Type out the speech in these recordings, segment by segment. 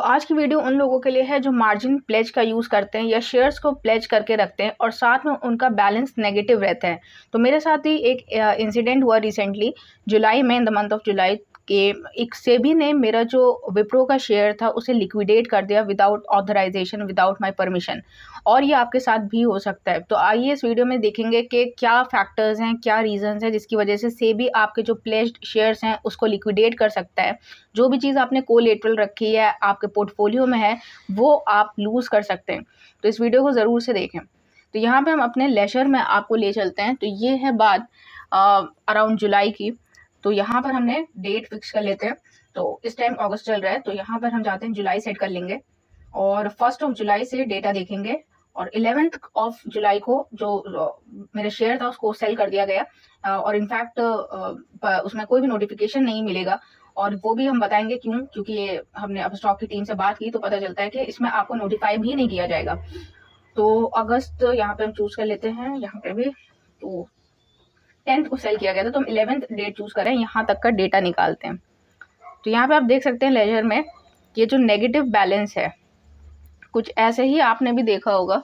आज की वीडियो उन लोगों के लिए है जो मार्जिन प्लेज का यूज़ करते हैं या शेयर्स को प्लेज करके रखते हैं और साथ में उनका बैलेंस नेगेटिव रहता है। तो मेरे साथ ही एक इंसिडेंट हुआ रिसेंटली जुलाई में, in the month of July के एक सेबी ने मेरा जो विप्रो का शेयर था उसे लिक्विडेट कर दिया without authorisation, without my permission. और ये आपके साथ भी हो सकता है। तो आइए इस वीडियो में देखेंगे कि क्या फैक्टर्स हैं, क्या रीजंस हैं जिसकी वजह से सेबी आपके जो प्लेज्ड शेयर्स हैं उसको लिक्विडेट कर सकता है। जो भी चीज़ आपने कोलेटरल रखी है, आपके पोर्टफोलियो में है, वो आप लूज़ कर सकते हैं। तो इस वीडियो को ज़रूर से देखें। तो यहाँ पे हम अपने लेजर में आपको ले चलते हैं। तो ये है बात अराउंड जुलाई की। तो यहाँ पर हमने डेट फिक्स कर लेते हैं। तो इस टाइम अगस्त चल रहा है, तो यहाँ पर हम जाते हैं जुलाई सेट कर लेंगे और 1 जुलाई से डेटा देखेंगे। और 11 जुलाई को जो मेरा शेयर था उसको सेल कर दिया गया और इनफैक्ट उसमें कोई भी नोटिफिकेशन नहीं मिलेगा। और वो भी हम बताएंगे क्यों, क्योंकि ये हमने अब स्टॉक की टीम से बात की तो पता चलता है कि इसमें आपको नोटिफाई भी नहीं किया जाएगा। तो अगस्त यहाँ पे हम चूज कर लेते हैं। यहाँ पे भी तो 10th को सेल किया गया था, तो हम 11th डेट चूज करें, यहाँ तक का डेटा निकालते हैं। तो यहाँ पे आप देख सकते हैं लेजर में ये जो नेगेटिव बैलेंस है, कुछ ऐसे ही आपने भी देखा होगा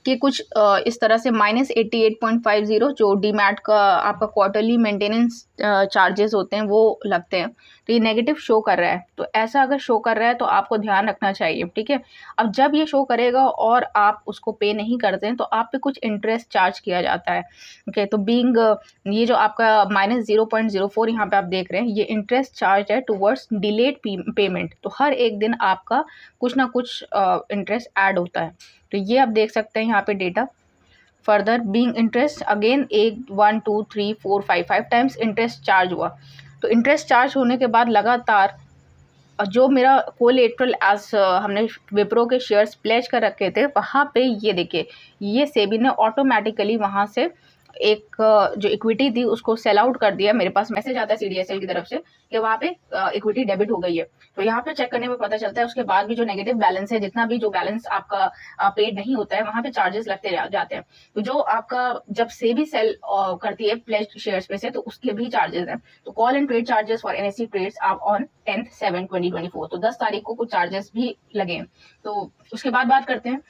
कि कुछ इस तरह से -88.50 जो डीमैट का आपका क्वार्टरली मेंटेनेंस चार्जेस होते हैं वो लगते हैं। तो ये नेगेटिव शो कर रहा है। तो ऐसा अगर शो कर रहा है तो आपको ध्यान रखना चाहिए, ठीक है। अब जब ये शो करेगा और आप उसको पे नहीं करते हैं तो आप पे कुछ इंटरेस्ट चार्ज किया जाता है, ओके। तो बीइंग ये जो आपका -0.04 यहाँ पे आप देख रहे हैं, ये इंटरेस्ट चार्ज है टुवर्ड्स डिलेड पेमेंट। तो हर एक दिन आपका कुछ ना कुछ इंटरेस्ट ऐड होता है। तो ये आप देख सकते हैं यहाँ पे data. Further being interest again 1 2 3 4 5 times interest charge हुआ। तो इंटरेस्ट चार्ज होने के बाद लगातार जो मेरा कोलेटरल एज हमने विप्रो के शेयर्स प्लेज कर रखे थे, वहाँ पे ये देखिए, ये सेबी ने ऑटोमेटिकली वहाँ से एक जो इक्विटी थी उसको सेल आउट कर दिया। मेरे पास मैसेज आता है सीडीएसएल की तरफ से कि वहाँ पे इक्विटी डेबिट हो गई है। तो यहाँ पे चेक करने में पता चलता है उसके बाद भी जो नेगेटिव बैलेंस है, जितना भी जो बैलेंस आपका पेड नहीं होता है, वहाँ पे चार्जेस लगते जाते हैं। तो जो आपका जब सेबी सेल करती है प्लेज्ड शेयर्स पे से, तो उसके भी चार्जेस हैं। तो call and trade charges for NSC trades are on 10/7/2024। तो 10 तारीख को कुछ चार्जेस भी लगे। तो उसके बाद बात करते हैं।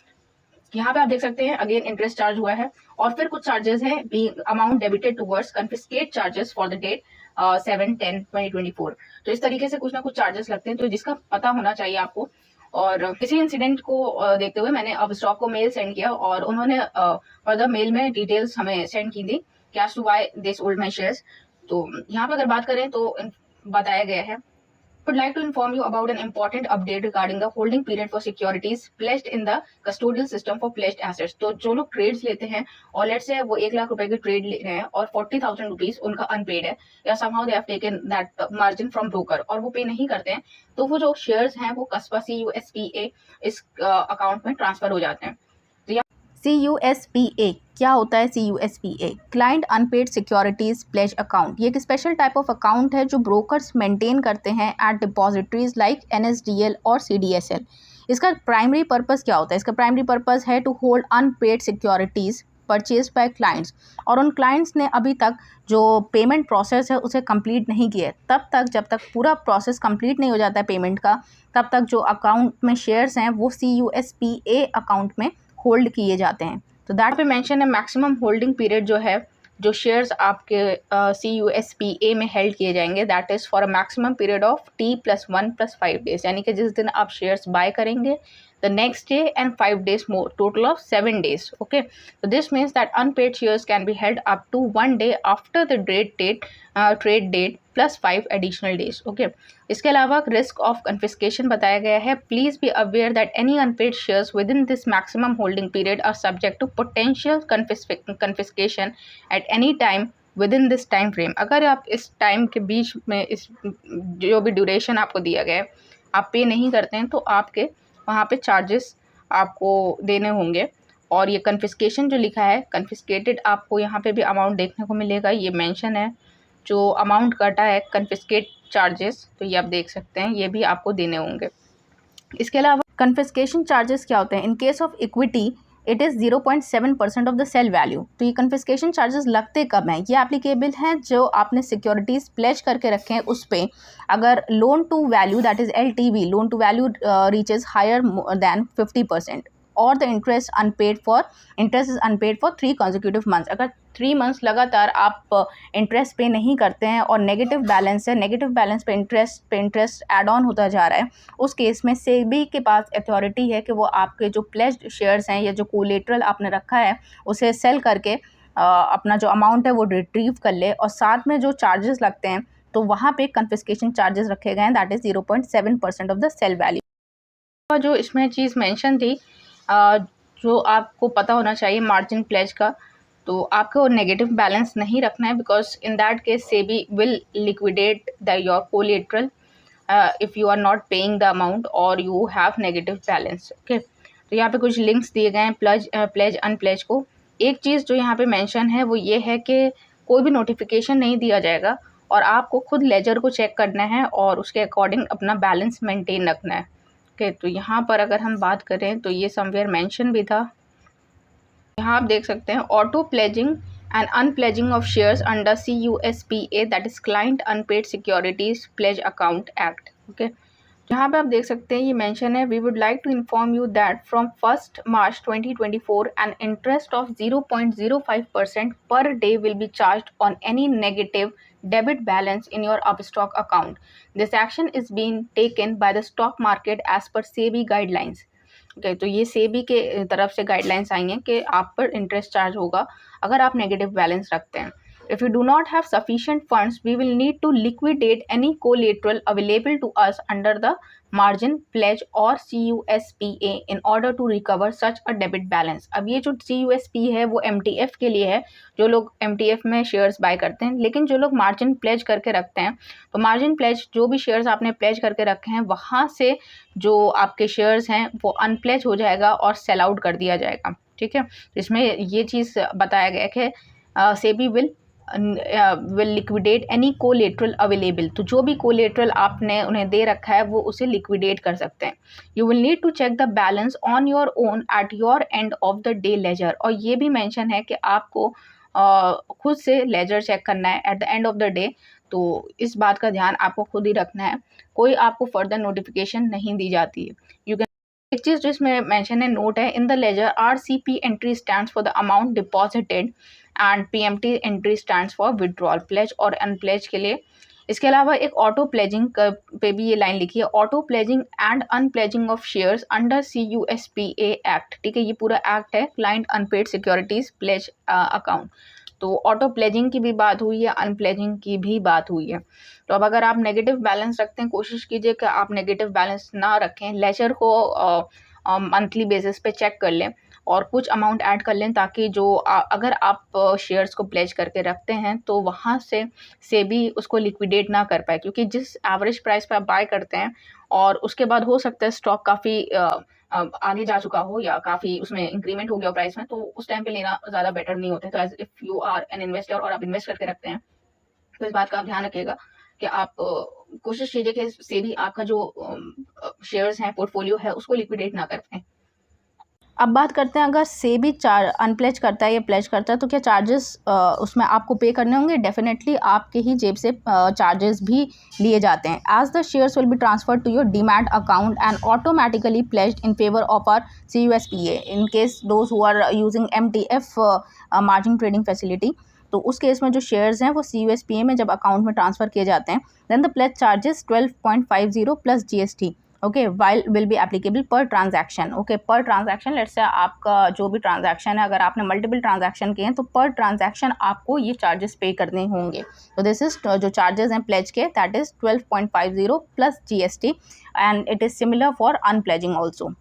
यहाँ पे आप देख सकते हैं अगेन इंटरेस्ट चार्ज हुआ है और फिर कुछ चार्जेस हैं being amount debited towards confiscate charges for the date 7/10/2024। तो इस तरीके से कुछ ना कुछ चार्जेस लगते हैं, तो जिसका पता होना चाहिए आपको। और किसी इंसिडेंट को देखते हुए मैंने अब स्टॉक को मेल सेंड किया और उन्होंने फर्दर मेल में डिटेल्स हमें सेंड की थी कि as to why they sold my shares. तो यहाँ पे अगर बात करें तो बताया गया है, would like to inform you about an important update regarding the holding period for securities pledged in the custodial system for pledged assets। तो जो लोग ट्रेड्स लेते हैं और लेट्स से वो 1 लाख रुपए के ट्रेड ले रहे हैं और 40,000 रुपीज उनका अनपेड है या somehow they have taken that margin from broker और वो पे नहीं करते हैं, तो वो जो शेयर्स हैं वो कस्पा CUSPA इस अकाउंट में ट्रांसफर हो जाते हैं। CUSPA क्या होता है? CUSPA client unpaid securities pledge account. ये एक स्पेशल टाइप ऑफ अकाउंट है जो ब्रोकर्स मेंटेन करते हैं एट डिपॉजिटरीज लाइक NSDL और CDSL। इसका प्राइमरी पर्पस क्या होता है? इसका प्राइमरी पर्पस है to hold unpaid securities purchase by clients. और उन क्लाइंट्स ने अभी तक जो पेमेंट प्रोसेस है उसे कंप्लीट नहीं किया है, तब तक जब तक पूरा प्रोसेस कंप्लीट नहीं हो जाता है पेमेंट का, तब तक जो अकाउंट में शेयर्स हैं वो CUSPA अकाउंट में होल्ड किए जाते हैं। तो दैट पे मेंशन है मैक्सिमम होल्डिंग पीरियड जो है, जो शेयर्स आपके CUSPA में हेल्ड किए जाएंगे, that is for a maximum period of T+1+5 days. यानी कि जिस दिन आप शेयर्स बाय करेंगे the next day and 5 days more, total of 7 days, okay। so this means that unpaid shares can be held up to 1 day after the trade date plus 5 additional days, okay। इसके अलावा risk of confiscation बताया गया है। Please be aware that any unpaid shares within this maximum holding period are subject to potential confiscation at any time within this time frame. अगर आप इस time के बीच में इस जो भी ड्यूरेशन आपको दिया गया है आप पे नहीं करते हैं तो आपके वहाँ पे चार्जेस आपको देने होंगे। और ये कन्फिस्केशन जो लिखा है, कन्फिस्केटेड, आपको यहाँ पे भी अमाउंट देखने को मिलेगा, ये मेंशन है जो अमाउंट कटा है कन्फिस्केट चार्जेस, तो ये आप देख सकते हैं, ये भी आपको देने होंगे। इसके अलावा कन्फिस्केशन चार्जेस क्या होते हैं? In case of equity it is 0.7% of the sale value. तो ये कन्फिस्केशन चार्जेस लगते कब हैं? ये एप्लीकेबल हैं जो आपने सिक्योरिटीज़ प्लेज करके रखे हैं उस पे अगर loan to value that is LTV, loan to value reaches higher than 50%, और the interest is unpaid for 3 consecutive months। अगर 3 months लगातार आप इंटरेस्ट पे नहीं करते हैं और नेगेटिव बैलेंस है, नेगेटिव बैलेंस पे इंटरेस्ट ऐड ऑन होता जा रहा है, उस केस में सेबी के पास अथॉरिटी है कि वो आपके जो प्लेज्ड शेयर्स हैं या जो कोलेटरल आपने रखा है उसे सेल करके अपना जो अमाउंट है वो रिट्रीव कर ले, और साथ में जो चार्जेस लगते हैं तो वहाँ पे कन्फिस्केशन चार्जेस रखे गए हैं, that is 0.7% of the sale value. और जो इसमें चीज़ मेंशन थी जो आपको पता होना चाहिए मार्जिन प्लेज का, तो आपको नेगेटिव बैलेंस नहीं रखना है, because in that case SEBI will liquidate the your collateral if you are not paying the amount और you have negative balance. Okay, तो यहाँ पे कुछ लिंक्स दिए गए हैं प्लेज अनप्लेज को। एक चीज़ जो यहाँ पे मेंशन है वो ये है कि कोई भी नोटिफिकेशन नहीं दिया जाएगा और आपको खुद लेजर को चेक करना है और उसके अकॉर्डिंग अपना बैलेंस मेंटेन रखना है। ओके, तो यहाँ पर अगर हम बात करें तो ये समवेयर मेंशन भी था। यहाँ आप देख सकते हैं auto pledging and unpledging of shares under CUSPA, that is client unpaid securities pledge account act. Okay, यहाँ पे आप देख सकते हैं ये मेंशन है, we would like to inform you that from 1 March 2024 an interest of 0.05% per day will be charged on any negative debit balance in your upstock account. This action is being taken by the stock market as per SEBI guidelines. Okay, तो ये सेबी के तरफ से guidelines आई हैं कि आप पर interest charge होगा अगर आप नेगेटिव बैलेंस रखते हैं। If you do not have sufficient funds, we will need to liquidate any collateral available to us under the margin pledge or CUSPA in order to recover such a debit balance। अब ये जो CUSP है वो MTF के लिए है, जो लोग MTF में शेयर्स बाय करते हैं, लेकिन जो लोग मार्जिन प्लेज करके रखते हैं तो मार्जिन प्लेज जो भी शेयर्स आपने प्लेज करके रखे हैं वहाँ से जो आपके शेयर्स हैं वो अनप्लेज हो जाएगा और सेल आउट कर दिया जाएगा। ठीक है, इसमें ये चीज़ बताया गया है कि SEBI will liquidate any collateral available, तो जो भी कोलेटरल आपने उन्हें दे रखा है वो उसे लिक्विडेट कर सकते हैं। You will need to check the balance on your own at your end of the day ledger, और ये भी मेंशन है कि आपको खुद से लेजर चेक करना है at the end of the day, तो इस बात का ध्यान आपको खुद ही रखना है, कोई आपको फर्दर नोटिफिकेशन नहीं दी जाती है। यू कैन एक चीज़ जो इसमें मेंशन है नोट है, in the ledger RCP entry stands for the amount deposited and PMT entry stands for withdrawal, pledge और अनप्लेज के लिए। इसके अलावा एक ऑटो प्लेजिंग पे भी ये लाइन लिखी है, auto pledging and unpledging of shares under CUSPA act. ठीक है, ये पूरा एक्ट है client unpaid securities pledge account. तो ऑटो प्लेजिंग की भी बात हुई है, अनप्लेजिंग की भी बात हुई है। तो अब अगर आप नेगेटिव बैलेंस रखते हैं, कोशिश कीजिए कि आप नेगेटिव बैलेंस ना रखें, लेजर को मंथली बेसिस पे चेक कर लें और कुछ अमाउंट ऐड कर लें, ताकि जो अगर आप शेयर्स को प्लेज करके रखते हैं तो वहाँ से भी उसको लिक्विडेट ना कर पाए, क्योंकि जिस एवरेज प्राइस पे आप बाय करते हैं और उसके बाद हो सकता है स्टॉक काफ़ी आगे जा चुका हो या काफ़ी उसमें इंक्रीमेंट हो गया प्राइस में, तो उस टाइम पे लेना ज़्यादा बेटर नहीं होता है। तो as if you are an investor और आप इन्वेस्ट करके रखते हैं तो इस बात का आप ध्यान रखिएगा कि आप कोशिश कीजिए कि सेबी आपका जो शेयर्स हैं, पोर्टफोलियो है, उसको लिक्विडेट ना कर पाए। अब बात करते हैं अगर सेबी अनप्लेज करता है या प्लेज करता है तो क्या चार्जेस उसमें आपको पे करने होंगे? डेफिनेटली आपके ही जेब से चार्जेस भी लिए जाते हैं। As the shares will be transferred to your demat account and automatically pledged in favour of our CUSPA in case those who are using MTF margin trading facility. तो उस केस में जो शेयर्स हैं वो CUSPA में जब account में transfer किए जाते हैं, then the pledge charges 12.50 plus GST okay while will be applicable per transaction. Okay, per transaction let's say आपका जो भी ट्रांजैक्शन है, अगर आपने मल्टीपल ट्रांजैक्शन किए हैं तो पर ट्रांजैक्शन आपको ये चार्जेस पे करने होंगे। तो दिस इज जो चार्जेस हैं प्लेज के, that is 12.50 plus GST and it is similar for unpledging also.